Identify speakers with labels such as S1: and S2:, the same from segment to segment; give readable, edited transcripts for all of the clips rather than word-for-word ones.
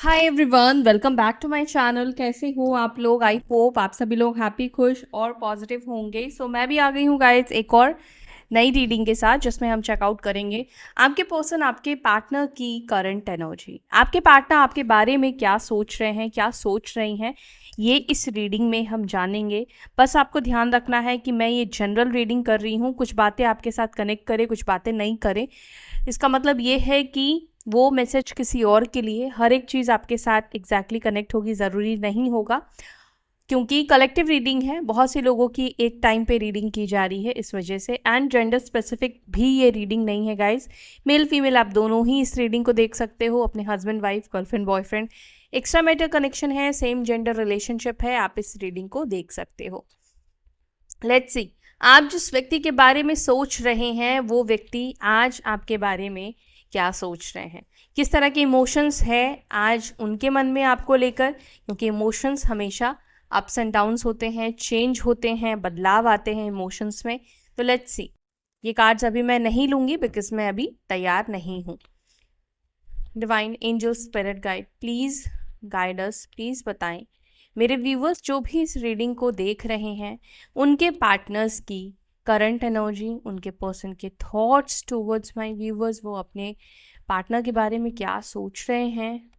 S1: Hi everyone, welcome back to my channel. कैसे हो आप लोग? आई होप आप सभी लोग हैप्पी, खुश और पॉजिटिव होंगे। सो मैं भी आ गई हूँ गाइस एक और नई रीडिंग के साथ, जिसमें हम चेकआउट करेंगे आपके पर्सन, आपके पार्टनर की करंट एनर्जी। आपके पार्टनर आपके बारे में क्या सोच रहे हैं, क्या सोच रही हैं, ये इस रीडिंग में हम जानेंगे। बस आपको ध्यान रखना है कि मैं ये जनरल रीडिंग कर रही हूँ, कुछ बातें आपके साथ कनेक्ट करे, कुछ बातें नहीं करे। इसका मतलब ये है कि वो मैसेज किसी और के लिए, हर एक चीज़ आपके साथ एग्जैक्टली कनेक्ट होगी ज़रूरी नहीं होगा, क्योंकि कलेक्टिव रीडिंग है, बहुत से लोगों की एक टाइम पे रीडिंग की जा रही है, इस वजह से। एंड जेंडर स्पेसिफिक भी ये रीडिंग नहीं है गाइस, मेल फीमेल आप दोनों ही इस रीडिंग को देख सकते हो, अपने husband wife, girlfriend boyfriend, extra matter connection है, सेम जेंडर रिलेशनशिप है, आप इस रीडिंग को देख सकते हो। लेट्स सी, आप जिस व्यक्ति के बारे में सोच रहे हैं वो व्यक्ति आज आपके बारे में क्या सोच रहे हैं, किस तरह के इमोशंस है आज उनके मन में आपको लेकर, क्योंकि इमोशंस हमेशा अप्स एंड डाउन्स होते हैं, चेंज होते हैं, बदलाव आते हैं इमोशंस में। तो लेट्स सी, ये कार्ड्स अभी मैं नहीं लूँगी बिकॉज मैं अभी तैयार नहीं हूँ। Divine angel spirit guide, please guide us, please बताएं मेरे व्यूवर्स जो भी इस रीडिंग को देख रहे हैं, उनके पार्टनर्स की करंट एनर्जी, उनके पर्सन के थॉट्स टूवर्ड्स माय व्यूवर्स, वो अपने पार्टनर के बारे में क्या सोच रहे हैं,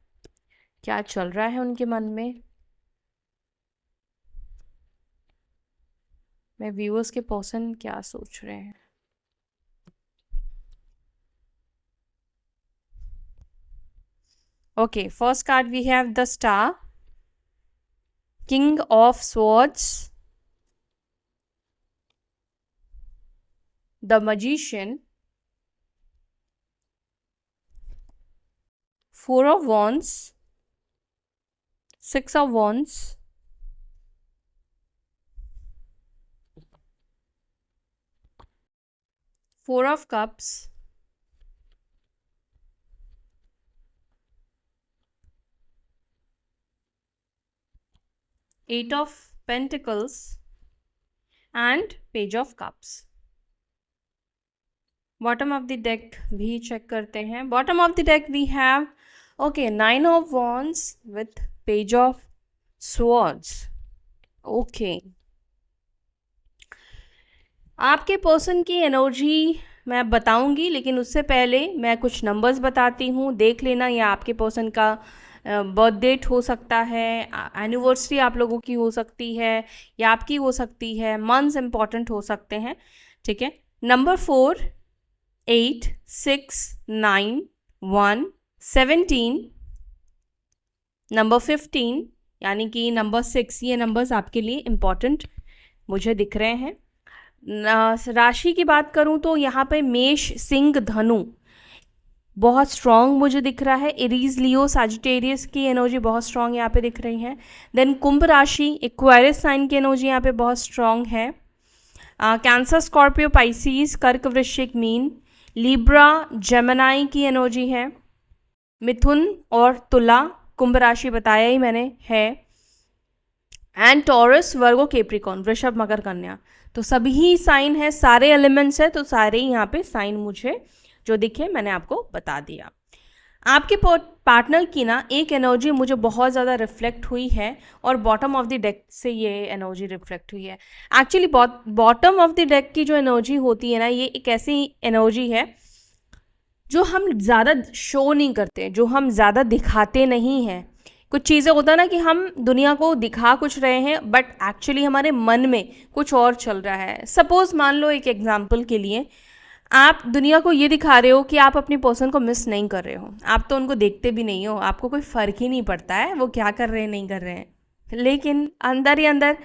S1: क्या चल रहा है उनके मन में। मैं व्यूवर्स के पर्सन क्या सोच रहे हैं। Okay, first card we have the star, king of swords, the magician, Four of Wands, Six of Wands, Four of Cups, Eight of Pentacles and Page of Cups। Bottom of the deck भी check करते हैं। Bottom of the deck we have okay nine of wands with page of swords. Okay, आपके person की energy मैं बताऊंगी, लेकिन उससे पहले मैं कुछ नंबर्स बताती हूँ, देख लेना। या आपके पर्सन का बर्थ डेट हो सकता है, एनिवर्सरी आप लोगों की हो सकती है, या आपकी हो सकती है, मंथ्स इंपॉर्टेंट हो सकते हैं, ठीक है। नंबर 4, 8, 6, 9, 1, 17, नंबर 15 यानी कि नंबर 6, ये नंबर्स आपके लिए इम्पॉर्टेंट मुझे दिख रहे हैं। राशि की बात करूं तो यहाँ पे मेष, सिंह, धनु बहुत स्ट्रॉन्ग मुझे दिख रहा है। एरीज, लियो, सजिटेरियस की एनर्जी बहुत स्ट्रॉन्ग यहाँ पे दिख रही है। देन कुंभ राशि, एक्वायरियस साइन की एनर्जी यहाँ पे बहुत स्ट्रॉन्ग है। कैंसर, स्कॉर्पियो, पाइसीज, कर्क, वृश्चिक, मीन, लिब्रा, जेमिनी की एनर्जी है। मिथुन और तुला, कुंभ राशि बताया ही मैंने है। एंड टॉरस, वर्गो, कैप्रिकॉर्न, वृषभ, मकर, कन्या। तो सभी साइन है, सारे एलिमेंट्स है, तो सारे यहाँ पे साइन मुझे जो दिखे मैंने आपको बता दिया। आपके पार्टनर की ना एक एनर्जी मुझे बहुत ज़्यादा रिफ्लेक्ट हुई है, और बॉटम ऑफ द डेक से ये एनर्जी रिफ्लेक्ट हुई है। Actually bottom of the deck की जो एनर्जी होती है ना, ये एक ऐसी एनर्जी है जो हम ज़्यादा शो नहीं करते, जो हम ज़्यादा दिखाते नहीं हैं। कुछ चीज़ें होता है ना कि हम दुनिया को दिखा कुछ रहे हैं, बट एक्चुअली हमारे मन में कुछ और चल रहा है। सपोज़ मान लो, एक एग्जांपल के लिए, आप दुनिया को ये दिखा रहे हो कि आप अपनी पर्सन को मिस नहीं कर रहे हो, आप तो उनको देखते भी नहीं हो, आपको कोई फ़र्क ही नहीं पड़ता है वो क्या कर रहे हैं, नहीं कर रहे हैं, लेकिन अंदर ही अंदर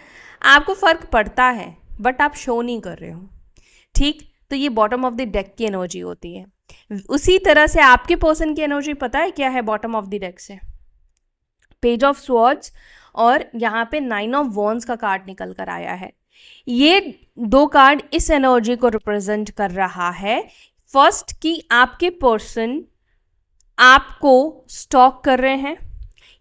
S1: आपको फ़र्क पड़ता है, बट आप शो नहीं कर रहे हो, ठीक। तो ये बॉटम ऑफ द डेक की एनर्जी होती है। उसी तरह से आपके पर्सन की एनर्जी पता है क्या है बॉटम ऑफ द डेक से? पेज ऑफ स्वॉर्ड्स, और यहाँ पे 9 ऑफ वॉन्ड्स का कार्ड निकल कर आया है। ये दो कार्ड इस एनर्जी को रिप्रेजेंट कर रहा है। फर्स्ट, कि आपके पर्सन आपको स्टॉक कर रहे हैं,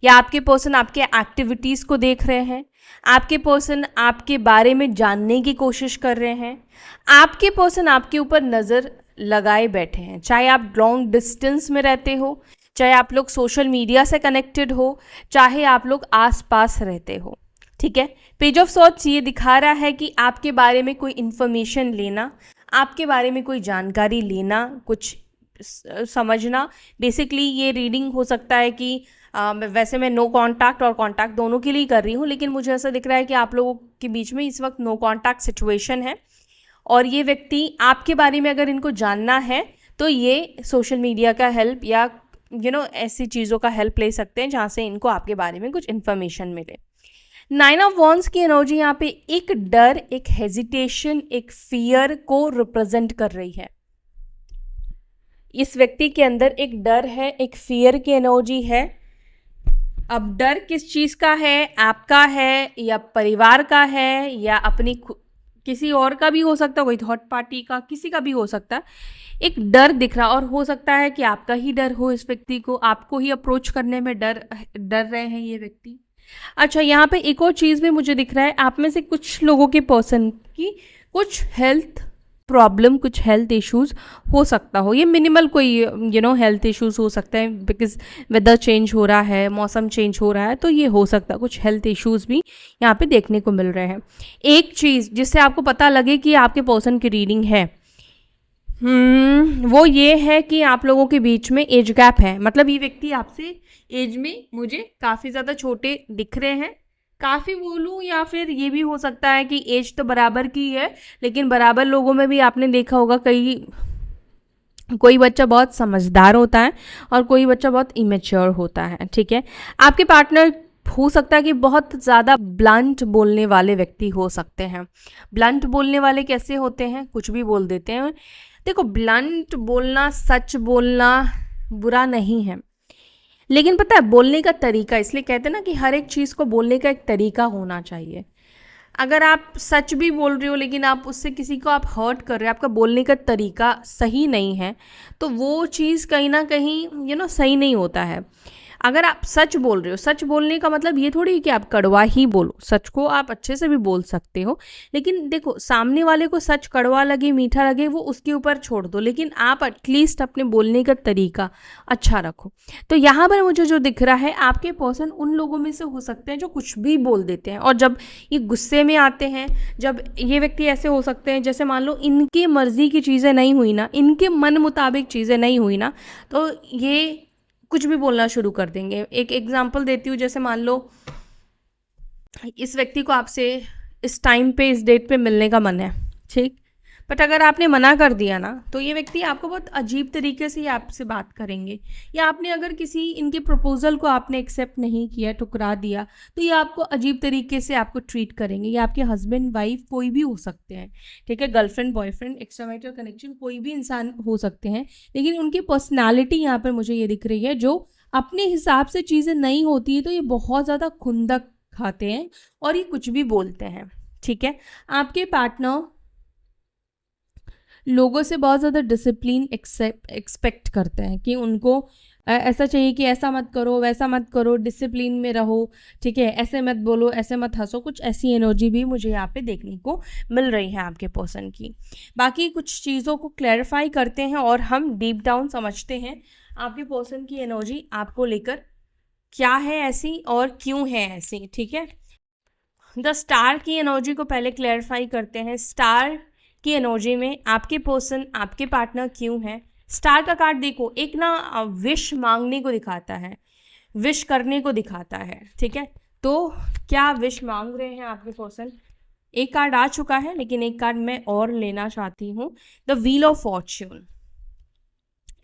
S1: या आपके पर्सन आपके एक्टिविटीज़ को देख रहे हैं, आपके पर्सन आपके बारे में जानने की कोशिश कर रहे हैं, आपके पर्सन आपके ऊपर नज़र लगाए बैठे हैं। चाहे आप लॉन्ग डिस्टेंस में रहते हो, चाहे आप लोग सोशल मीडिया से कनेक्टेड हो, चाहे आप लोग आसपास रहते हो, ठीक है। पेज ऑफ सॉर्ड्स ये दिखा रहा है कि आपके बारे में कोई इन्फॉर्मेशन लेना, आपके बारे में कोई जानकारी लेना, कुछ समझना। बेसिकली ये रीडिंग हो सकता है कि वैसे मैं नो कांटेक्ट और कांटेक्ट दोनों के लिए कर रही हूँ, लेकिन मुझे ऐसा दिख रहा है कि आप लोगों के बीच में इस वक्त नो कांटेक्ट सिचुएशन है, और ये व्यक्ति आपके बारे में अगर इनको जानना है तो ये सोशल मीडिया का हेल्प या ऐसी चीज़ों का हेल्प ले सकते हैं जहाँ से इनको आपके बारे में कुछ इन्फॉर्मेशन मिले। 9 ऑफ वॉन्ड्स की एनर्जी यहाँ पे एक डर, एक हेजिटेशन, एक फियर को रिप्रेजेंट कर रही है। इस व्यक्ति के अंदर एक डर है, एक फियर की एनर्जी है। अब डर किस चीज़ का है, आपका है या परिवार का है या अपनी किसी और का भी हो सकता है, कोई थर्ड पार्टी का, किसी का भी हो सकता है। एक डर दिख रहा, और हो सकता है कि आपका ही डर हो, इस व्यक्ति को आपको ही अप्रोच करने में डर रहे हैं ये व्यक्ति। अच्छा, यहाँ पे एक और चीज़ भी मुझे दिख रहा है, आप में से कुछ लोगों के पर्सन की कुछ हेल्थ प्रॉब्लम, कुछ हेल्थ इश्यूज हो सकता हो। ये मिनिमल कोई हेल्थ इश्यूज हो सकते हैं, बिकॉज वेदर चेंज हो रहा है, मौसम चेंज हो रहा है, तो ये हो सकता है कुछ हेल्थ इश्यूज भी यहाँ पे देखने को मिल रहे हैं। एक चीज़ जिससे आपको पता लगे कि आपके पर्सन की रीडिंग है, वो ये है कि आप लोगों के बीच में एज गैप है। मतलब ये व्यक्ति आपसे एज में मुझे काफ़ी ज़्यादा छोटे दिख रहे हैं, काफ़ी बोलूँ, या फिर ये भी हो सकता है कि एज तो बराबर की है, लेकिन बराबर लोगों में भी आपने देखा होगा कोई बच्चा बहुत समझदार होता है और कोई बच्चा बहुत इमेच्योर होता है, ठीक है। आपके पार्टनर हो सकता है कि बहुत ज़्यादा ब्लंट बोलने वाले व्यक्ति हो सकते हैं। ब्लंट बोलने वाले कैसे होते हैं, कुछ भी बोल देते हैं। देखो, ब्लंट बोलना, सच बोलना बुरा नहीं है, लेकिन पता है बोलने का तरीका, इसलिए कहते हैं ना कि हर एक चीज़ को बोलने का एक तरीका होना चाहिए। अगर आप सच भी बोल रहे हो लेकिन आप उससे किसी को आप हर्ट कर रहे हो, आपका बोलने का तरीका सही नहीं है, तो वो चीज़ कहीं ना कहीं सही नहीं होता है। अगर आप सच बोल रहे हो, सच बोलने का मतलब ये थोड़ी कि आप कड़वा ही बोलो, सच को आप अच्छे से भी बोल सकते हो, लेकिन देखो सामने वाले को सच कड़वा लगे, मीठा लगे, वो उसके ऊपर छोड़ दो, लेकिन आप एटलीस्ट अपने बोलने का तरीका अच्छा रखो। तो यहाँ पर मुझे जो दिख रहा है, आपके पर्सन उन लोगों में से हो सकते हैं जो कुछ भी बोल देते हैं, और जब ये गुस्से में आते हैं, जब ये व्यक्ति ऐसे हो सकते हैं जैसे मान लो इनकी मर्जी की चीज़ें नहीं हुई ना, इनके मन मुताबिक चीज़ें नहीं हुई ना, तो ये कुछ भी बोलना शुरू कर देंगे। एक एग्जांपल देती हूँ, जैसे मान लो इस व्यक्ति को आपसे इस टाइम पे, इस डेट पे मिलने का मन है, ठीक, बट अगर आपने मना कर दिया ना, तो ये व्यक्ति आपको बहुत अजीब तरीके से आपसे बात करेंगे, या आपने अगर किसी इनके प्रपोजल को आपने एक्सेप्ट नहीं किया, ठुकरा दिया, तो ये आपको अजीब तरीके से आपको ट्रीट करेंगे। ये आपके हस्बैंड वाइफ कोई भी हो सकते हैं, ठीक है, गर्लफ्रेंड बॉयफ्रेंड, एक्स्ट्रामैरिटल कनेक्शन, कोई भी इंसान हो सकते हैं, लेकिन उनकी पर्सनैलिटी यहाँ पर मुझे ये दिख रही है, जो अपने हिसाब से चीज़ें नहीं होती है तो ये बहुत ज़्यादा खुंदक खाते हैं और ये कुछ भी बोलते हैं, ठीक है। आपके पार्टनर लोगों से बहुत ज़्यादा डिसिप्लिन एक्सपेक्ट करते हैं कि उनको ऐसा चाहिए कि ऐसा मत करो, वैसा मत करो, डिसिप्लिन में रहो, ठीक है, ऐसे मत बोलो, ऐसे मत हंसो, कुछ ऐसी एनर्जी भी मुझे यहाँ पे देखने को मिल रही है आपके पर्सन की। बाकी कुछ चीज़ों को क्लैरिफाई करते हैं और हम डीप डाउन समझते हैं आपके पर्सन की एनर्जी आपको लेकर क्या है ऐसी और क्यों है ऐसी, ठीक है। द स्टार की एनर्जी को पहले क्लैरिफाई करते हैं। स्टार की एनर्जी में आपके पर्सन, आपके पार्टनर क्यों है। स्टार का कार्ड देखो, एक ना विश मांगने को दिखाता है, विश करने को दिखाता है, ठीक है। तो क्या विश मांग रहे हैं आपके पर्सन? एक कार्ड आ चुका है, लेकिन एक कार्ड मैं और लेना चाहती हूँ, द व्हील ऑफ फॉर्च्यून।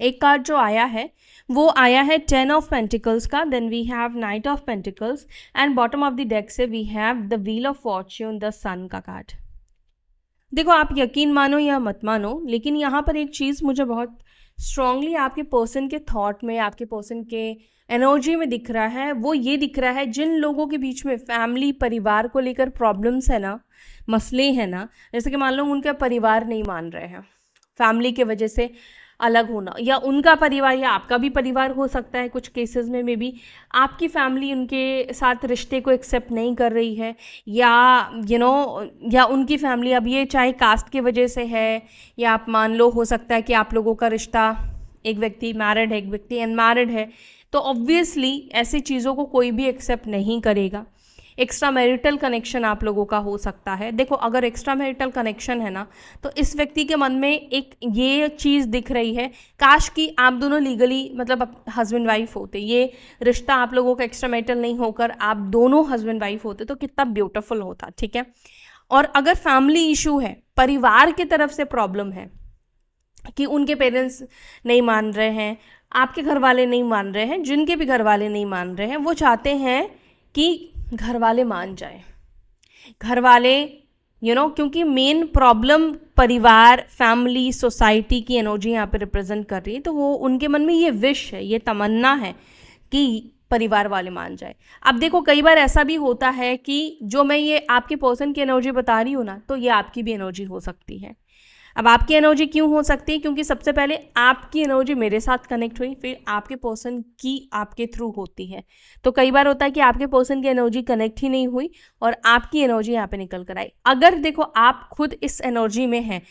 S1: एक कार्ड जो आया है वो आया है 10 ऑफ पेंटिकल्स का, then we have knight of pentacles, and bottom of the deck से we have the wheel of fortune, the sun का कार्ड। देखो, आप यकीन मानो या मत मानो, लेकिन यहाँ पर एक चीज़ मुझे बहुत स्ट्रांगली आपके पर्सन के थॉट में, आपके पर्सन के एनर्जी में दिख रहा है। वो ये दिख रहा है, जिन लोगों के बीच में फैमिली, परिवार को लेकर प्रॉब्लम्स है ना, मसले हैं ना, जैसे कि मान लो उनका परिवार नहीं मान रहे हैं, फैमिली के वजह से अलग होना, या उनका परिवार या आपका भी परिवार हो सकता है, कुछ केसेस में मे बी आपकी फैमिली उनके साथ रिश्ते को एक्सेप्ट नहीं कर रही है, या या उनकी फैमिली, अब ये चाहे कास्ट की वजह से है, या आप मान लो हो सकता है कि आप लोगों का रिश्ता एक व्यक्ति मैरिड है, एक व्यक्ति अनमैरिड है, तो ऑब्वियसली ऐसी चीज़ों को कोई भी एक्सेप्ट नहीं करेगा। एक्स्ट्रा मैरिटल कनेक्शन आप लोगों का हो सकता है। देखो, अगर एक्स्ट्रा मैरिटल कनेक्शन है ना, तो इस व्यक्ति के मन में एक ये चीज़ दिख रही है, काश कि आप दोनों लीगली मतलब हस्बैंड वाइफ होते, ये रिश्ता आप लोगों का एक्स्ट्रा मैरिटल नहीं होकर आप दोनों हस्बैंड वाइफ होते तो कितना ब्यूटीफुल होता, ठीक है। और अगर फैमिली इशू है, परिवार की तरफ से प्रॉब्लम है कि उनके पेरेंट्स नहीं मान रहे हैं, आपके घर वाले नहीं मान रहे हैं, जिनके भी घर वाले नहीं मान रहे हैं, वो चाहते हैं कि घर वाले मान जाए, घर वाले क्योंकि मेन प्रॉब्लम परिवार, फैमिली, सोसाइटी की एनर्जी यहाँ पे रिप्रेजेंट कर रही है, तो वो उनके मन में ये विश है, ये तमन्ना है कि परिवार वाले मान जाए। अब देखो, कई बार ऐसा भी होता है कि जो मैं ये आपके पर्सन की एनर्जी बता रही हूँ ना, तो ये आपकी भी एनर्जी हो सकती है। अब आपकी एनर्जी क्यों हो सकती है? क्योंकि सबसे पहले आपकी एनर्जी मेरे साथ कनेक्ट हुई, फिर आपके पर्सन की आपके थ्रू होती है। तो कई बार होता है कि आपके पर्सन की एनर्जी कनेक्ट ही नहीं हुई और आपकी एनर्जी यहाँ पे निकल कर आई। अगर देखो आप खुद इस एनर्जी में हैं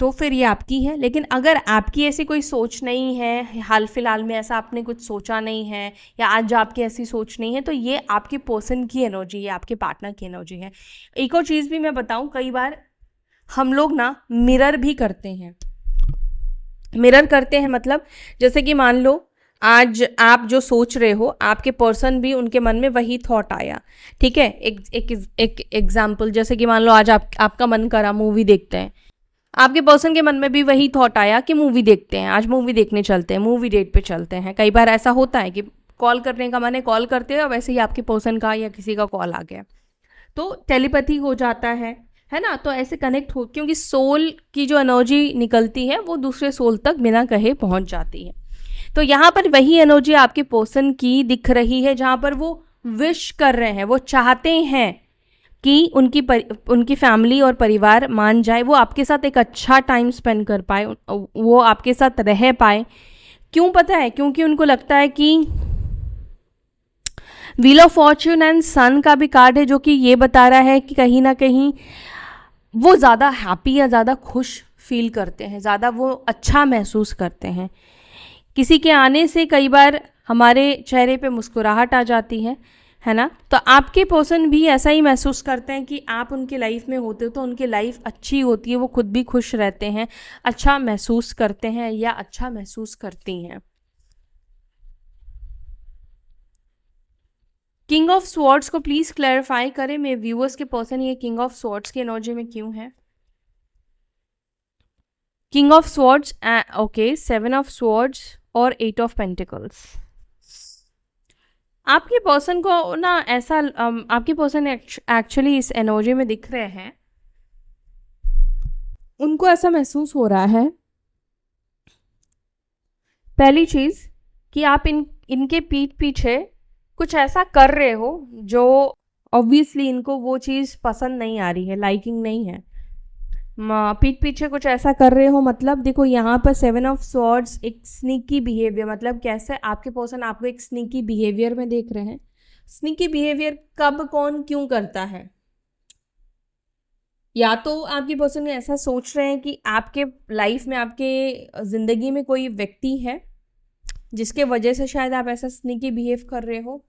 S1: तो फिर ये आपकी है, लेकिन अगर आपकी ऐसी कोई सोच नहीं है, हाल फिलहाल में ऐसा आपने कुछ सोचा नहीं है, या आज आपकी ऐसी सोच नहीं है, तो ये आपके पर्सन की एनर्जी है, आपके पार्टनर की एनर्जी है। एक और चीज़ भी मैं बताऊँ, कई बार हम लोग ना मिरर भी करते हैं। मिरर करते हैं मतलब, जैसे कि मान लो आज आप जो सोच रहे हो, आपके पर्सन भी उनके मन में वही थॉट आया, ठीक है। एक एग्जाम्पल, जैसे कि मान लो आज आपका मन करा मूवी देखते हैं, आपके पर्सन के मन में भी वही थॉट आया कि मूवी देखते हैं, आज मूवी देखने चलते हैं, मूवी डेट पे चलते हैं। कई बार ऐसा होता है कि कॉल करने का मन है, कॉल करते हैं और वैसे ही आपके पर्सन का या किसी का कॉल आ गया, तो टेलीपैथी हो जाता है ना। तो ऐसे कनेक्ट हो, क्योंकि सोल की जो एनर्जी निकलती है वो दूसरे सोल तक बिना कहे पहुंच जाती है। तो यहाँ पर वही एनर्जी आपके पर्सन की दिख रही है, जहाँ पर वो विश कर रहे हैं, वो चाहते हैं कि उनकी फैमिली और परिवार मान जाए, वो आपके साथ एक अच्छा टाइम स्पेंड कर पाए, वो आपके साथ रह पाए। क्यों पता है? क्योंकि उनको लगता है कि व्हील ऑफ फॉर्च्यून एंड सन का भी कार्ड है, जो कि ये बता रहा है कि कहीं ना कहीं वो ज़्यादा हैप्पी या ज़्यादा खुश फील करते हैं, ज़्यादा वो अच्छा महसूस करते हैं। किसी के आने से कई बार हमारे चेहरे पे मुस्कुराहट आ जाती है ना। तो आपके पर्सन भी ऐसा ही महसूस करते हैं कि आप उनकी लाइफ में होते हो तो उनकी लाइफ अच्छी होती है, वो खुद भी खुश रहते हैं, अच्छा महसूस करते हैं या अच्छा महसूस करती हैं। किंग ऑफ स्वॉर्ड्स को प्लीज क्लैरिफाई करें, मेरे व्यूअर्स के पर्सन ये किंग ऑफ स्वॉर्ड्स की एनर्जी में क्यों है? King of swords, okay, 7 of swords और 8 ऑफ पेंटिकल्स। आपके पर्सन को ना ऐसा आपके पर्सन एक्चुअली इस एनर्जी में दिख रहे हैं, उनको ऐसा महसूस हो रहा है, पहली चीज कि आप इनके पीठ पीछे कुछ ऐसा कर रहे हो जो ऑब्वियसली इनको वो चीज़ पसंद नहीं आ रही है, लाइकिंग नहीं है। पीठ पीछे कुछ ऐसा कर रहे हो, मतलब देखो यहाँ पर 7 ऑफ स्वॉर्ड्स एक स्नीकी बिहेवियर, मतलब कैसे आपके पर्सन आपको एक स्नीकी बिहेवियर में देख रहे हैं। स्नीकी बिहेवियर कब कौन क्यों करता है? या तो आपके पर्सन ऐसा सोच रहे हैं कि आपके लाइफ में, आपके ज़िंदगी में कोई व्यक्ति है जिसके वजह से शायद आप ऐसा स्नीकी बिहेव कर रहे हो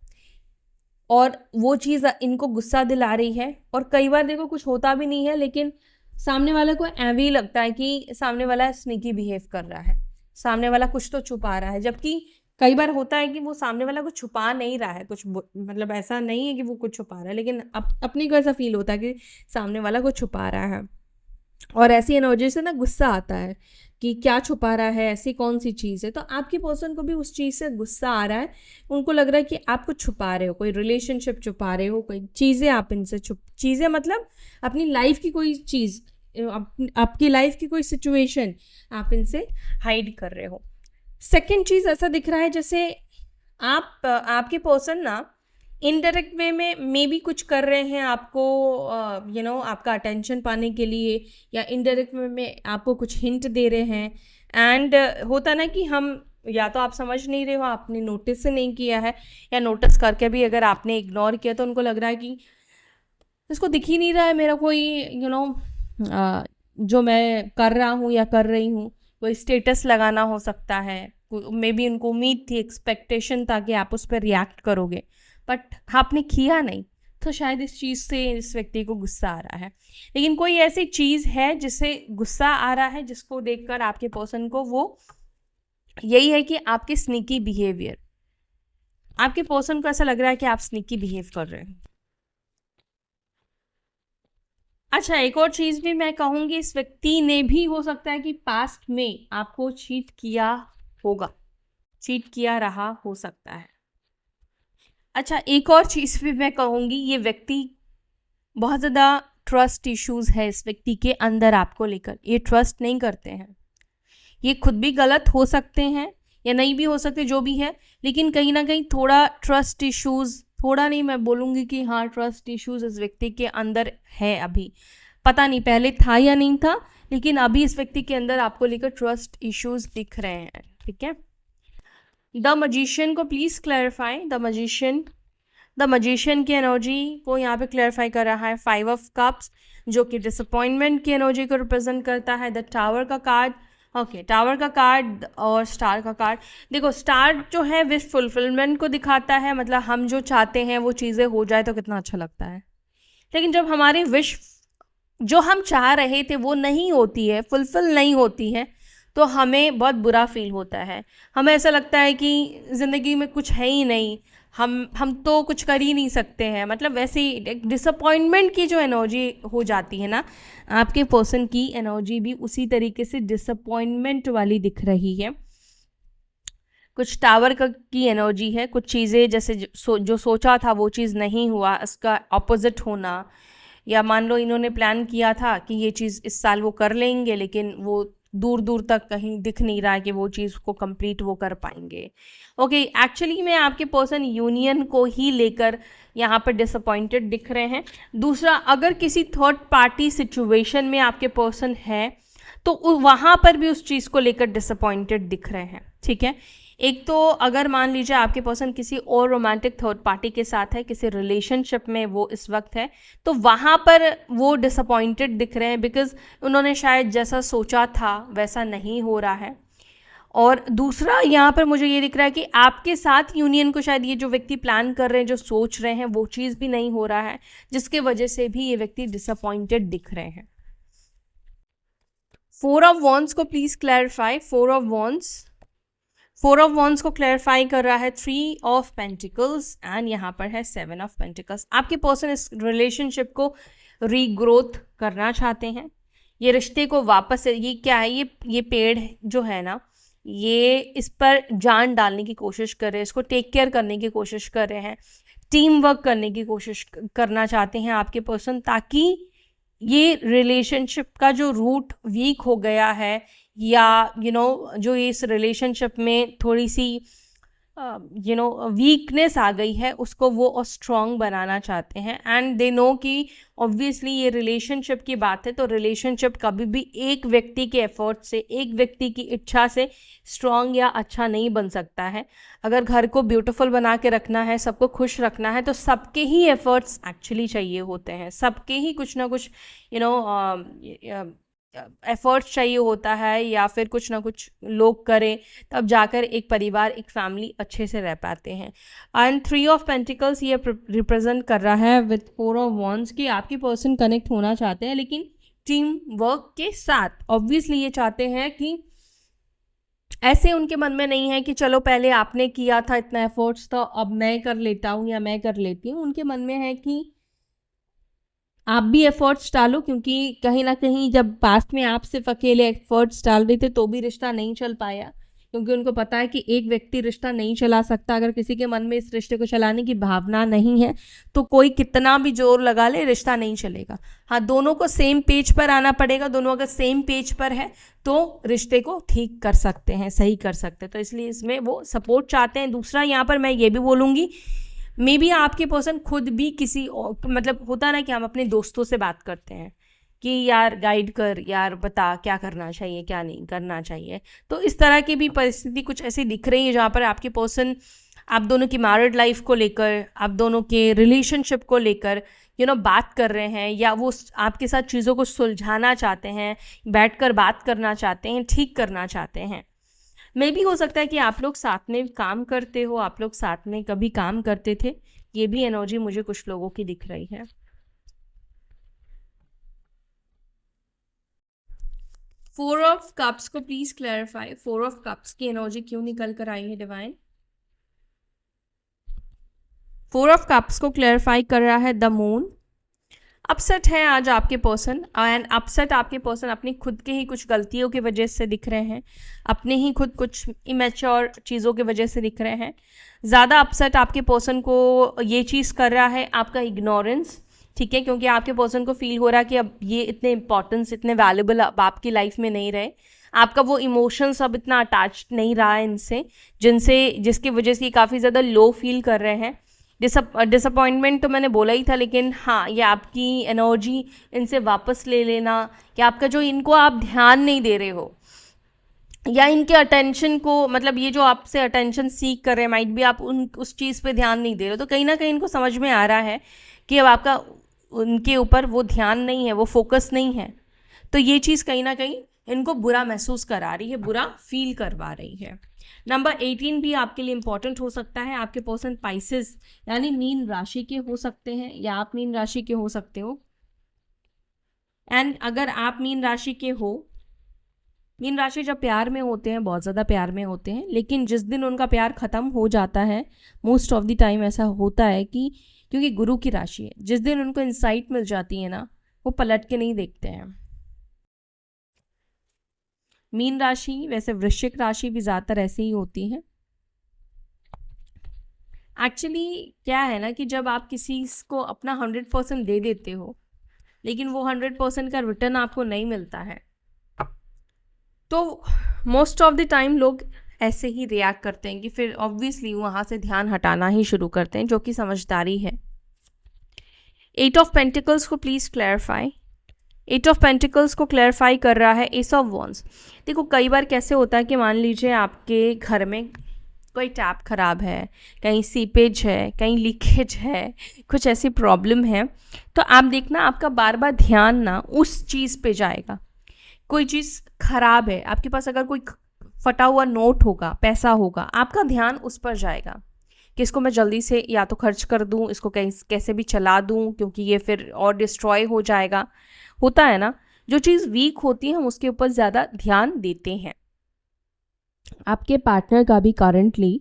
S1: और वो चीज़ इनको गुस्सा दिला रही है। और कई बार देखो कुछ होता भी नहीं है, लेकिन सामने वाले को ऐवे ही लगता है कि सामने वाला स्नीकी बिहेव कर रहा है, सामने वाला कुछ तो छुपा रहा है। जबकि कई बार होता है कि वो सामने वाला कुछ छुपा नहीं रहा है, कुछ मतलब ऐसा नहीं है कि वो कुछ छुपा रहा है, लेकिन अपने को ऐसा फील होता है कि सामने वाला कुछ छुपा रहा है। और ऐसी एनर्जी से ना गुस्सा आता है कि क्या छुपा रहा है, ऐसी कौन सी चीज़ है। तो आपकी पर्सन को भी उस चीज़ से गुस्सा आ रहा है, उनको लग रहा है कि आप कुछ छुपा रहे हो, कोई रिलेशनशिप छुपा रहे हो, कोई चीज़ें आप इनसे चीज़ें मतलब अपनी लाइफ की कोई चीज़, आपकी लाइफ की कोई सिचुएशन आप इनसे हाइड कर रहे हो। सेकेंड चीज़ ऐसा दिख रहा है जैसे आपके पर्सन ना इनडायरेक्ट वे में मे बी कुछ कर रहे हैं आपको, आपका अटेंशन पाने के लिए, या इनडायरेक्ट वे में आपको कुछ हिंट दे रहे हैं। एंड होता ना कि हम, या तो आप समझ नहीं रहे हो, आपने नोटिस से नहीं किया है, या नोटिस करके भी अगर आपने इग्नोर किया तो उनको लग रहा है कि इसको दिख ही नहीं रहा है मेरा कोई जो मैं कर रहा हूँ या कर रही हूँ, कोई स्टेटस लगाना हो सकता है, मे बी उनको उम्मीद थी, एक्सपेक्टेशन था कि आप उस पर रिएक्ट करोगे, बट आपने किया नहीं, तो शायद इस चीज़ से इस व्यक्ति को गुस्सा आ रहा है। लेकिन कोई ऐसी चीज़ है जिससे गुस्सा आ रहा है, जिसको देखकर आपके पर्सन को वो यही है कि आपके स्नीकी बिहेवियर, आपके पर्सन को ऐसा लग रहा है कि आप स्नीकी बिहेव कर रहे हैं। अच्छा, एक और चीज़ भी मैं कहूँगी, इस व्यक्ति ने भी हो सकता है कि पास्ट में आपको चीट किया होगा, चीट किया रहा हो सकता है। अच्छा, एक और चीज़ भी मैं कहूँगी, ये व्यक्ति बहुत ज़्यादा ट्रस्ट इश्यूज़ है इस व्यक्ति के अंदर आपको लेकर, ये ट्रस्ट नहीं करते हैं, ये खुद भी गलत हो सकते हैं या नहीं भी हो सकते, जो भी है, लेकिन कहीं ना कहीं थोड़ा ट्रस्ट इश्यूज़, थोड़ा नहीं मैं बोलूँगी कि हाँ ट्रस्ट इश्यूज़ इस व्यक्ति के अंदर है अभी, पता नहीं पहले था या नहीं था, लेकिन अभी इस व्यक्ति के अंदर आपको लेकर ट्रस्ट इश्यूज़ दिख रहे हैं। ठीक है, द मजिशियन को प्लीज़ क्लैरिफाई, द मजिशियन की एनर्जी को यहाँ पे क्लैरिफाई कर रहा है 5 ऑफ कप्स, जो कि डिसअपॉइंटमेंट की एनर्जी को रिप्रेजेंट करता है। द टावर का कार्ड, ओके, टावर का कार्ड और स्टार का कार्ड। देखो, स्टार जो है विश फुलफिलमेंट को दिखाता है, मतलब हम जो चाहते हैं वो चीज़ें हो जाए तो कितना अच्छा लगता है, लेकिन जब हमारी विश जो हम चाह रहे थे वो नहीं होती है, फुलफिल नहीं होती है, तो हमें बहुत बुरा फील होता है, हमें ऐसा लगता है कि ज़िंदगी में कुछ है ही नहीं, हम तो कुछ कर ही नहीं सकते हैं, मतलब वैसे ही डिसअपॉइंटमेंट की जो एनर्जी हो जाती है ना, आपके पर्सन की एनर्जी भी उसी तरीके से डिसअपॉइंटमेंट वाली दिख रही है। कुछ टावर की एनर्जी है, कुछ चीज़ें जैसे जो सोचा था वो चीज़ नहीं हुआ, इसका ऑपोजिट होना, या मान लो इन्होंने प्लान किया था कि ये चीज़ इस साल वो कर लेंगे, लेकिन वो दूर दूर तक कहीं दिख नहीं रहा है कि वो चीज़ को कंप्लीट वो कर पाएंगे। ओके, एक्चुअली में आपके पर्सन यूनियन को ही लेकर यहाँ पर डिसअपॉइंटेड दिख रहे हैं। दूसरा, अगर किसी थर्ड पार्टी सिचुएशन में आपके पर्सन है तो वहाँ पर भी उस चीज़ को लेकर डिसअपॉइंटेड दिख रहे हैं। ठीक है, एक तो अगर मान लीजिए आपके पर्सन किसी और रोमांटिक थर्ड पार्टी के साथ है, किसी रिलेशनशिप में वो इस वक्त है, तो वहाँ पर वो डिसअपॉइंटेड दिख रहे हैं, बिकॉज उन्होंने शायद जैसा सोचा था वैसा नहीं हो रहा है। और दूसरा, यहाँ पर मुझे ये दिख रहा है कि आपके साथ यूनियन को शायद ये जो व्यक्ति प्लान कर रहे हैं, जो सोच रहे हैं, वो चीज़ भी नहीं हो रहा है, जिसके वजह से भी ये व्यक्ति डिसअपॉइंटेड दिख रहे हैं। 4 ऑफ वॉन्ड्स को प्लीज क्लैरिफाई, 4 ऑफ वॉन्ड्स को क्लैरिफाई कर रहा है 3 ऑफ पेंटिकल्स, एंड यहाँ पर है 7 ऑफ पेंटिकल्स। आपके पर्सन इस रिलेशनशिप को रीग्रोथ करना चाहते हैं, ये रिश्ते को वापस से, ये क्या है, ये पेड़ जो है ना, ये इस पर जान डालने की कोशिश कर रहे हैं, इसको टेक केयर करने की कोशिश कर रहे हैं, टीम वर्क करने की कोशिश करना चाहते हैं आपके पर्सन, ताकि ये रिलेशनशिप का जो रूट वीक हो गया है, या जो इस रिलेशनशिप में थोड़ी सी वीकनेस आ गई है, उसको वो और स्ट्रॉन्ग बनाना चाहते हैं। एंड दे नो कि ऑब्वियसली ये रिलेशनशिप की बात है, तो रिलेशनशिप कभी भी एक व्यक्ति के एफर्ट से, एक व्यक्ति की इच्छा से स्ट्रॉन्ग या अच्छा नहीं बन सकता है। अगर घर को ब्यूटीफुल बना के रखना है, सबको खुश रखना है, तो सबके ही एफर्ट्स एक्चुअली चाहिए होते हैं, सबके ही कुछ ना कुछ एफर्ट्स चाहिए होता है, या फिर कुछ ना कुछ लोग करें, तब जाकर एक परिवार, एक फैमिली अच्छे से रह पाते हैं। एंड 3 ऑफ पेंटिकल्स ये रिप्रेजेंट कर रहा है विथ 4 ऑफ वॉन्ड्स की आपके पर्सन कनेक्ट होना चाहते हैं, लेकिन टीम वर्क के साथ। ऑब्वियसली ये चाहते हैं कि ऐसे उनके मन में नहीं है कि चलो पहले आपने किया था इतना एफर्ट्स, तो अब मैं कर लेता हूँ या मैं कर लेती हूँ। उनके मन में है कि आप भी एफर्ट्स डालो, क्योंकि कहीं ना कहीं जब पास्ट में आप सिर्फ अकेले एफर्ट्स डाल रहे थे तो भी रिश्ता नहीं चल पाया, क्योंकि उनको पता है कि एक व्यक्ति रिश्ता नहीं चला सकता। अगर किसी के मन में इस रिश्ते को चलाने की भावना नहीं है तो कोई कितना भी जोर लगा ले, रिश्ता नहीं चलेगा। हाँ, दोनों को सेम पेज पर आना पड़ेगा, दोनों अगर सेम पेज पर है तो रिश्ते को ठीक कर सकते हैं, सही कर सकते हैं, तो इसलिए इसमें वो सपोर्ट चाहते हैं। दूसरा, यहाँ पर मैं ये भी बोलूँगी, मे बी आपके पर्सन खुद भी किसी और, मतलब होता ना कि हम अपने दोस्तों से बात करते हैं कि यार गाइड कर, यार बता क्या करना चाहिए क्या नहीं करना चाहिए, तो इस तरह की भी परिस्थिति कुछ ऐसी दिख रही है जहाँ पर आपके पर्सन आप दोनों की मैरिड लाइफ को लेकर, आप दोनों के रिलेशनशिप को लेकर बात कर रहे हैं, या वो आपके साथ चीज़ों को सुलझाना चाहते हैं, बैठकर बात करना चाहते हैं, ठीक करना चाहते हैं। मे भी हो सकता है कि आप लोग साथ में काम करते हो, आप लोग साथ में कभी काम करते थे। ये भी एनर्जी मुझे कुछ लोगों की दिख रही है। 4 ऑफ कप्स को प्लीज क्लैरिफाई। 4 ऑफ कप्स की एनर्जी क्यों निकल कर आई है डिवाइन? 4 ऑफ कप्स को क्लैरिफाई कर रहा है द मून। अपसेट है आज आपके पर्सन, एंड अपसेट आपके पर्सन अपनी खुद के ही कुछ गलतियों की वजह से दिख रहे हैं, अपने ही खुद कुछ इमेच्योर चीज़ों की वजह से दिख रहे हैं। ज़्यादा अपसेट आपके पर्सन को ये चीज़ कर रहा है आपका इग्नोरेंस, ठीक है, क्योंकि आपके पर्सन को फील हो रहा है कि अब ये इतने इंपॉर्टेंस, इतने वैल्यूबल अब आपकी लाइफ में नहीं रहे। आपका वो इमोशंस अब इतना अटैच नहीं रहा है इनसे, जिसकी वजह से काफ़ी ज़्यादा लो फील कर रहे हैं। डिसअपॉइंटमेंट तो मैंने बोला ही था, लेकिन हाँ, ये आपकी एनर्जी इनसे वापस ले लेना, या आपका जो इनको आप ध्यान नहीं दे रहे हो, या इनके अटेंशन को, मतलब ये जो आपसे अटेंशन सीख कर रहे हैं, माइट भी आप उस चीज़ पे ध्यान नहीं दे रहे हो, तो कहीं ना कहीं इनको समझ में आ रहा है कि अब आपका उनके ऊपर वो ध्यान नहीं है, वो फोकस नहीं है। तो ये चीज़ कहीं ना कहीं इनको बुरा महसूस करा रही है, बुरा फील करवा रही है। नंबर 18 भी आपके लिए इंपॉर्टेंट हो सकता है। आपके पर्सन पाइसेस यानी मीन राशि के हो सकते हैं, या आप मीन राशि के हो सकते हो। एंड अगर आप मीन राशि के हो, मीन राशि जब प्यार में होते हैं, बहुत ज़्यादा प्यार में होते हैं, लेकिन जिस दिन उनका प्यार ख़त्म हो जाता है, मोस्ट ऑफ द टाइम ऐसा होता है कि क्योंकि गुरु की राशि है, जिस दिन उनको इंसाइट मिल जाती है ना, वो पलट के नहीं देखते हैं। मीन राशि, वैसे वृश्चिक राशि भी ज़्यादातर ऐसे ही होती है। एक्चुअली क्या है ना कि जब आप किसी को अपना 100% दे देते हो, लेकिन वो 100% का रिटर्न आपको नहीं मिलता है, तो मोस्ट ऑफ द टाइम लोग ऐसे ही रिएक्ट करते हैं कि फिर ऑब्वियसली वहाँ से ध्यान हटाना ही शुरू करते हैं, जो कि समझदारी है। 8 ऑफ पेंटिकल्स को प्लीज़ क्लैरिफाई। 8 ऑफ पेंटिकल्स को क्लैरिफाई कर रहा है एस ऑफ वॉन्स। देखो, कई बार कैसे होता है कि मान लीजिए आपके घर में कोई टैप खराब है, कहीं सीपेज है, कहीं लीकेज है, कुछ ऐसी प्रॉब्लम है, तो आप देखना आपका बार बार ध्यान ना उस चीज़ पे जाएगा। कोई चीज़ खराब है, आपके पास अगर कोई फटा हुआ नोट होगा, पैसा होगा, आपका ध्यान उस पर जाएगा कि इसको मैं जल्दी से या तो खर्च कर दूं, इसको कैसे भी चला दूं, क्योंकि ये फिर और डिस्ट्रॉय हो जाएगा। होता है ना, जो चीज़ वीक होती है हम उसके ऊपर ज़्यादा ध्यान देते हैं। आपके पार्टनर का भी करंटली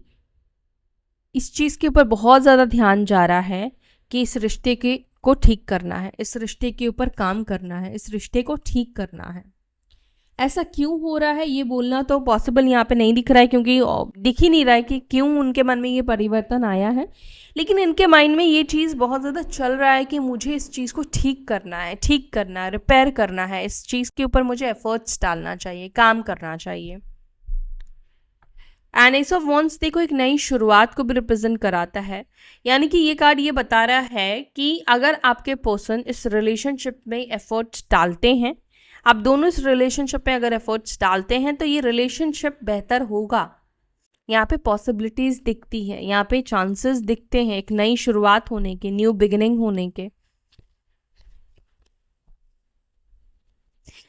S1: इस चीज़ के ऊपर बहुत ज़्यादा ध्यान जा रहा है कि इस रिश्ते को ठीक करना है, इस रिश्ते के ऊपर काम करना है, इस रिश्ते को ठीक करना है। ऐसा क्यों हो रहा है ये बोलना तो पॉसिबल यहाँ पे नहीं दिख रहा है, क्योंकि दिख ही नहीं रहा है कि क्यों उनके मन में ये परिवर्तन आया है, लेकिन इनके माइंड में ये चीज़ बहुत ज़्यादा चल रहा है कि मुझे इस चीज़ को ठीक करना है, रिपेयर करना है, इस चीज़ के ऊपर मुझे एफर्ट्स डालना चाहिए, काम करना चाहिए। एंड एस ऑफ वॉन्ड्स देखो एक नई शुरुआत को भी रिप्रेजेंट कराता है, यानी कि ये कार्ड ये बता रहा है कि अगर आपके पर्सन इस रिलेशनशिप में एफर्ट्स डालते हैं, आप दोनों इस रिलेशनशिप में अगर एफर्ट्स डालते हैं, तो ये रिलेशनशिप बेहतर होगा। यहाँ पे पॉसिबिलिटीज़ दिखती है, यहाँ पे चांसेस दिखते हैं एक नई शुरुआत होने के, न्यू बिगिनिंग होने के।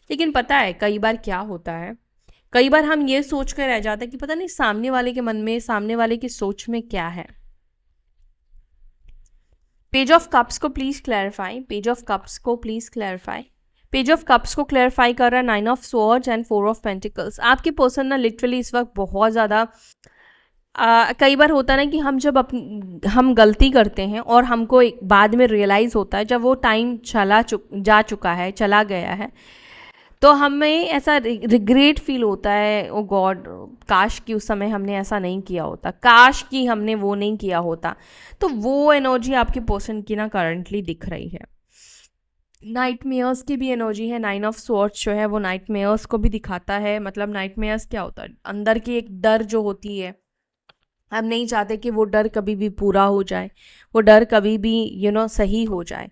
S1: लेकिन पता है कई बार क्या होता है, कई बार हम ये सोच कर रह जाते हैं कि पता नहीं सामने वाले के मन में, सामने वाले की सोच में क्या है। पेज ऑफ कप्स को please clarify. Page of cups को please clarify. Page of cups को क्लैरिफाई कर रहा है 9 of swords and 4 of pentacles. आपके पर्सन ना लिटरली इस वक्त बहुत ज़्यादा कई बार होता है ना कि हम जब हम गलती करते हैं और हमको बाद में रियलाइज़ होता है, जब वो टाइम जा चुका है, चला गया है, तो हमें ऐसा रिग्रेट फील होता है, ओ गॉड, काश कि उस समय हमने ऐसा नहीं किया होता, काश कि हमने वो नहीं किया होता। तो वो एनर्जी आपके पर्सन की ना करंटली दिख रही है। नाइटमेयर्स की भी एनर्जी है। 9 ऑफ स्वॉर्ड्स जो है वो नाइटमेयर्स को भी दिखाता है। मतलब नाइटमेयर्स क्या होता है, अंदर की एक डर जो होती है, हम नहीं चाहते कि वो डर कभी भी पूरा हो जाए, वो डर कभी भी सही हो जाए।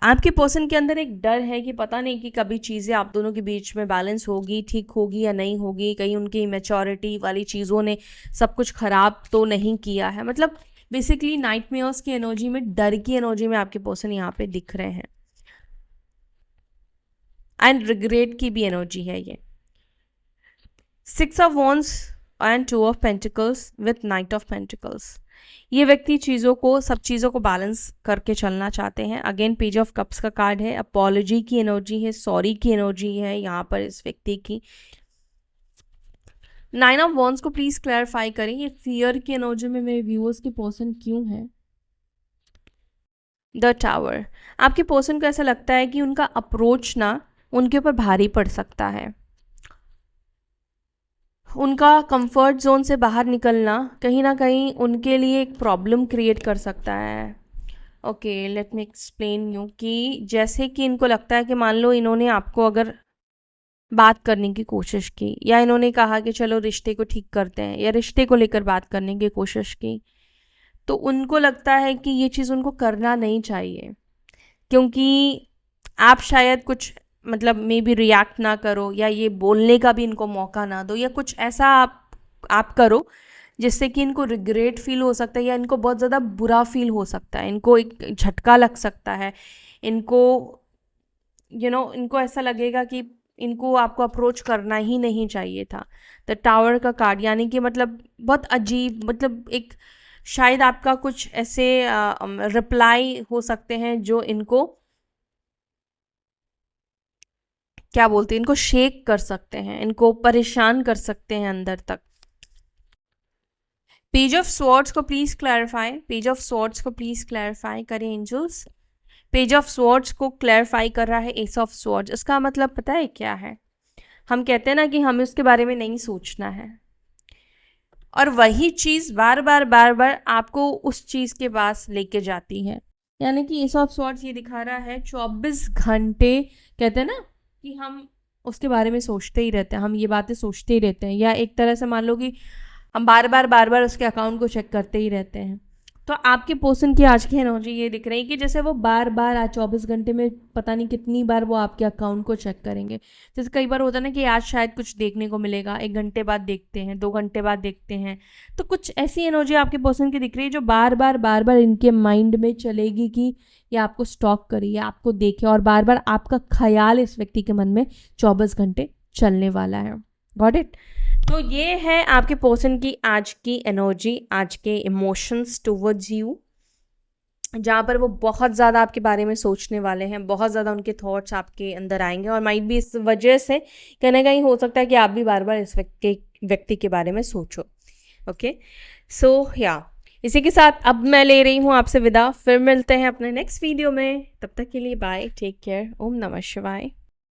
S1: आपके पर्सन के अंदर एक डर है कि पता नहीं कि कभी चीज़ें आप दोनों के बीच में बैलेंस होगी, ठीक होगी या नहीं होगी, कहीं उनकी मैच्योरिटी वाली चीज़ों ने सब कुछ ख़राब तो नहीं किया है। मतलब बेसिकली नाइटमेयर्स की एनर्जी में, डर की एनर्जी में आपके पर्सन यहाँ पे दिख रहे हैं, एंड रिग्रेट की भी एनर्जी है ये। 6 of wands and 2 of pentacles with night of pentacles. ये व्यक्ति सब चीज़ों को बैलेंस करके चलना चाहते हैं। अगेन पेज ऑफ कप्स का कार्ड है, अपॉलॉजी की एनर्जी है, सॉरी की एनर्जी है यहाँ पर इस व्यक्ति की। 9 ऑफ वॉन्ड्स को प्लीज क्लैरिफाई करें, ये फियर की एनर्जी में मेरे व्यूअर्स के पर्सन क्यों है। द टावर, आपके पर्सन को ऐसा लगता है कि उनका अप्रोच ना उनके ऊपर भारी पड़ सकता है, उनका कंफर्ट जोन से बाहर निकलना कहीं ना कहीं उनके लिए एक प्रॉब्लम क्रिएट कर सकता है। Okay, let me explain you कि जैसे कि इनको लगता है कि मान लो इन्होंने आपको अगर बात करने की कोशिश की, या इन्होंने कहा कि चलो रिश्ते को ठीक करते हैं, या रिश्ते को लेकर बात करने की कोशिश की, तो उनको लगता है कि ये चीज़ उनको करना नहीं चाहिए, क्योंकि आप शायद कुछ मतलब मे बी रिएक्ट ना करो, या ये बोलने का भी इनको मौका ना दो, या कुछ ऐसा आप करो जिससे कि इनको रिग्रेट फील हो सकता है, या इनको बहुत ज़्यादा बुरा फील हो सकता है, इनको एक झटका लग सकता है, इनको इनको ऐसा लगेगा कि इनको आपको अप्रोच करना ही नहीं चाहिए था। द टावर का कार्ड यानी कि मतलब बहुत अजीब, मतलब एक शायद आपका कुछ ऐसे रिप्लाई हो सकते हैं जो इनको क्या बोलते हैं, इनको शेक कर सकते हैं, इनको परेशान कर सकते हैं अंदर तक। पेज ऑफ स्वॉर्ड्स को please clarify, page of swords को प्लीज क्लैरिफाई करें एंजल्स। पेज ऑफ स्वॉर्ड्स को क्लैरिफाई कर रहा है एस ऑफ स्वॉर्ड्स। इसका मतलब पता है क्या है, हम कहते हैं ना कि हमें उसके बारे में नहीं सोचना है, और वही चीज़ बार बार आपको उस चीज़ के पास लेके जाती है। यानी कि एस ऑफ स्वॉर्ड्स ये दिखा रहा है 24 घंटे, कहते हैं ना कि हम उसके बारे में सोचते ही रहते हैं, हम ये बातें सोचते ही रहते हैं, या एक तरह से मान लो कि हम बार बार उसके अकाउंट को चेक करते ही रहते हैं। तो आपके पर्सन की आज की एनर्जी ये दिख रही है कि जैसे वो बार आज 24 घंटे में पता नहीं कितनी बार वो आपके अकाउंट को चेक करेंगे। जैसे कई बार होता है ना कि आज शायद कुछ देखने को मिलेगा, 1 घंटे बाद देखते हैं, 2 घंटे बाद देखते हैं, तो कुछ ऐसी एनर्जी आपके पर्सन की दिख रही है जो बार बार इनके माइंड में चलेगी कि ये आपको स्टॉक करे, या आपको देखे, और बार बार आपका ख्याल इस व्यक्ति के मन में 24 घंटे चलने वाला है। Got it? तो ये है आपके पर्सन की आज की एनर्जी, आज के इमोशंस टुवर्ड्स यू, जहाँ पर वो बहुत ज़्यादा आपके बारे में सोचने वाले हैं, बहुत ज़्यादा उनके थॉट्स आपके अंदर आएंगे, और माइट भी इस वजह से कहीं ना कहीं हो सकता है कि आप भी बार बार इस व्यक्ति के बारे में सोचो। ओके, सो या इसी के साथ अब मैं ले रही हूँ आपसे विदा, फिर मिलते हैं अपने नेक्स्ट वीडियो में, तब तक के लिए बाय, टेक केयर, ओम नमः शिवाय।